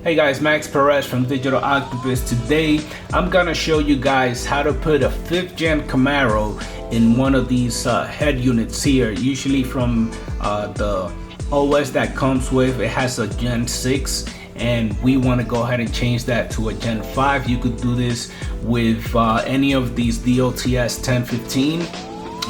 Hey guys, Max Perez from Digital Octopus. Today I'm gonna show you guys how to put a 5th gen Camaro in one of these head units here. Usually from the OS that comes with, it has a Gen 6 and we want to go ahead and change that to a Gen 5. You could do this with any of these DOTS 1015.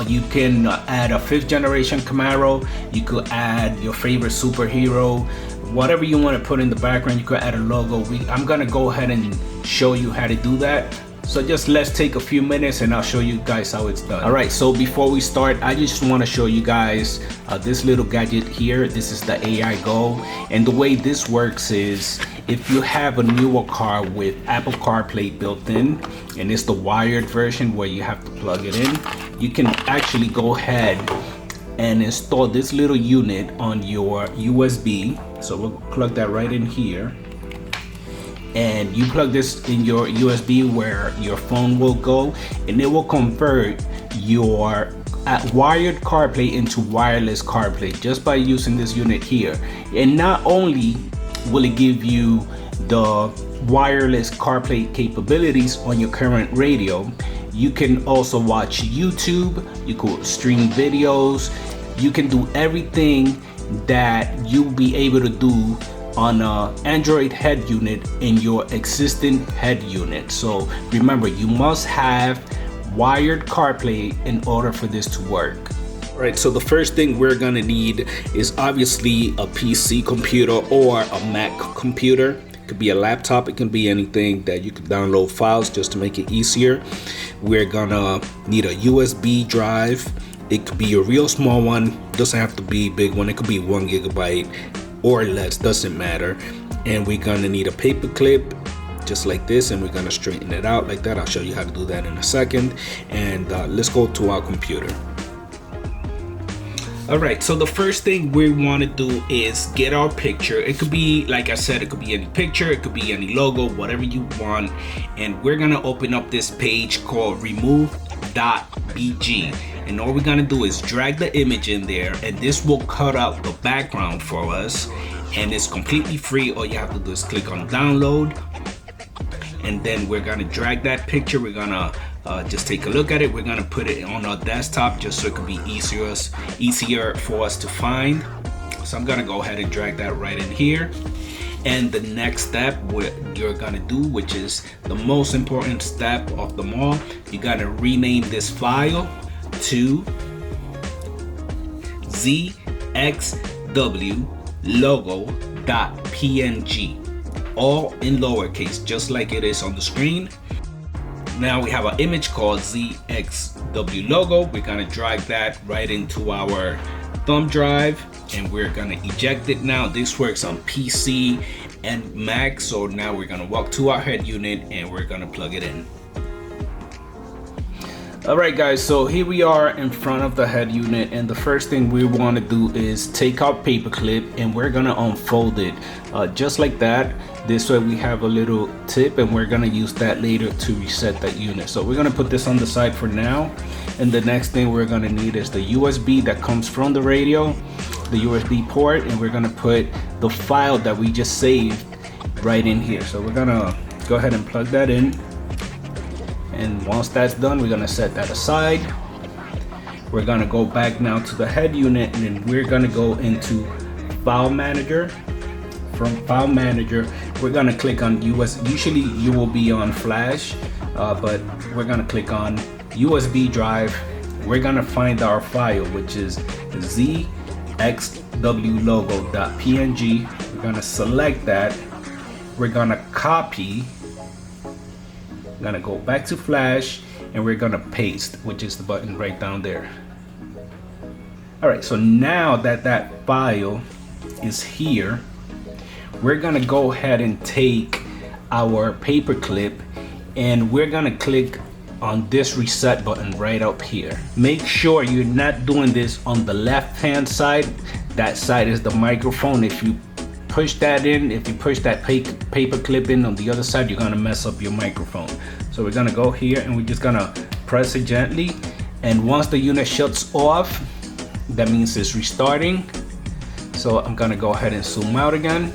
You can add a 5th generation Camaro. You could add your favorite superhero, whatever you want to put in the background. You could add a logo. I'm gonna go ahead and show you how to do that. So just let's take a few minutes and I'll show you guys how it's done. All right, so before we start, I just want to show you guys this little gadget here. This is the AI Go, and the way this works is if you have a newer car with Apple CarPlay built in, and it's the wired version where you have to plug it in, you can actually go ahead and install this little unit on your USB. So we'll plug that right in here, and you plug this in your USB where your phone will go, and it will convert your wired CarPlay into wireless CarPlay just by using this unit here. And not only will it give you the wireless CarPlay capabilities on your current radio, you can also watch YouTube, you could stream videos, you can do everything that you'll be able to do on an Android head unit in your existing head unit. So remember, you must have wired CarPlay in order for this to work. All right, so the first thing we're gonna need is obviously a PC computer or a Mac computer. It could be a laptop, it can be anything that you can download files just to make it easier. We're gonna need a USB drive. It could be a real small one, doesn't have to be a big one. It could be 1 gigabyte or less, doesn't matter. And we're gonna need a paper clip just like this, and we're gonna straighten it out like that. I'll show you how to do that in a second. And let's go to our computer. All right, so the first thing we want to do is get our picture. It could be, like I said, it could be any picture, it could be any logo, whatever you want. And we're gonna open up this page called remove.bg, and all we're gonna do is drag the image in there, and this will cut out the background for us, and it's completely free. All you have to do is click on download, and then we're gonna drag that picture. We're gonna just take a look at it. We're gonna put it on our desktop just so it could be easier for us to find. So I'm gonna go ahead and drag that right in here. And the next step, what you're gonna do, which is the most important step of them all, you gotta rename this file to zxwlogo.png, all in lowercase, just like it is on the screen. Now we have an image called ZXW logo. We're gonna drag that right into our thumb drive, and we're gonna eject it. Now this works on PC and Mac, so now we're gonna walk to our head unit and we're gonna plug it in. All right guys, so here we are in front of the head unit, and the first thing we want to do is take our paper clip and we're gonna unfold it just like that. This way we have a little tip, and we're gonna use that later to reset that unit. So we're gonna put this on the side for now, and the next thing we're gonna need is the USB that comes from the radio, the USB port, and we're gonna put the file that we just saved right in here. So we're gonna go ahead and plug that in. And once that's done, we're gonna set that aside. We're gonna go back now to the head unit, and then we're gonna go into File Manager. From File Manager, we're gonna click on usually you will be on Flash, but we're gonna click on USB drive. We're gonna find our file, which is zxwlogo.png. We're gonna select that. We're gonna copy. Gonna go back to Flash, and we're gonna paste, which is the button right down there. All right, so now that that file is here, we're gonna go ahead and take our paper clip, and we're gonna click on this reset button right up here. Make sure you're not doing this on the left hand side. That side is the microphone. If you push that in, if you push that paper clip in on the other side, you're gonna mess up your microphone. So we're gonna go here, and we're just gonna press it gently, and once the unit shuts off, that means it's restarting. So I'm gonna go ahead and zoom out again.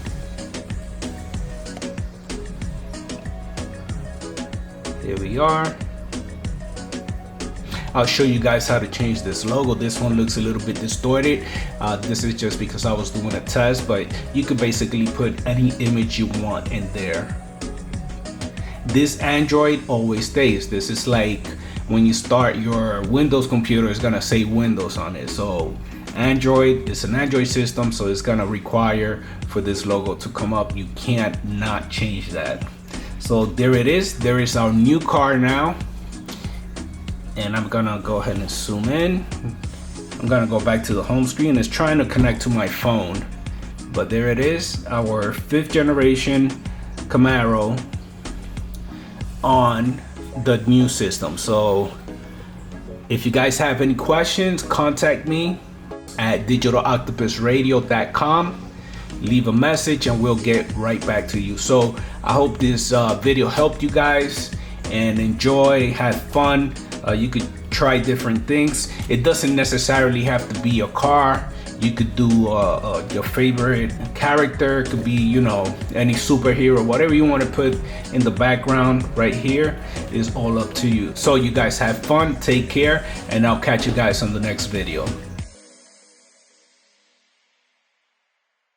here we are. I'll show you guys how to change this logo. This one looks a little bit distorted. This is just because I was doing a test, but you could basically put any image you want in there. This Android always stays. This is like when you start your Windows computer, it's gonna say Windows on it. So Android, it's an Android system, so it's gonna require for this logo to come up. You can't not change that. So there it is. There is our new car now. And I'm gonna go ahead and zoom in. I'm gonna go back to the home screen. It's trying to connect to my phone, but there it is, our 5th generation Camaro on the new system. So if you guys have any questions, contact me at digitaloctopusradio.com. Leave a message and we'll get right back to you. So I hope this video helped you guys, and enjoy, have fun. You could try different things. It doesn't necessarily have to be a car. You could do your favorite character. It could be, you know, any superhero, whatever you want to put in the background right here is all up to you. So you guys have fun, take care, and I'll catch you guys on the next video.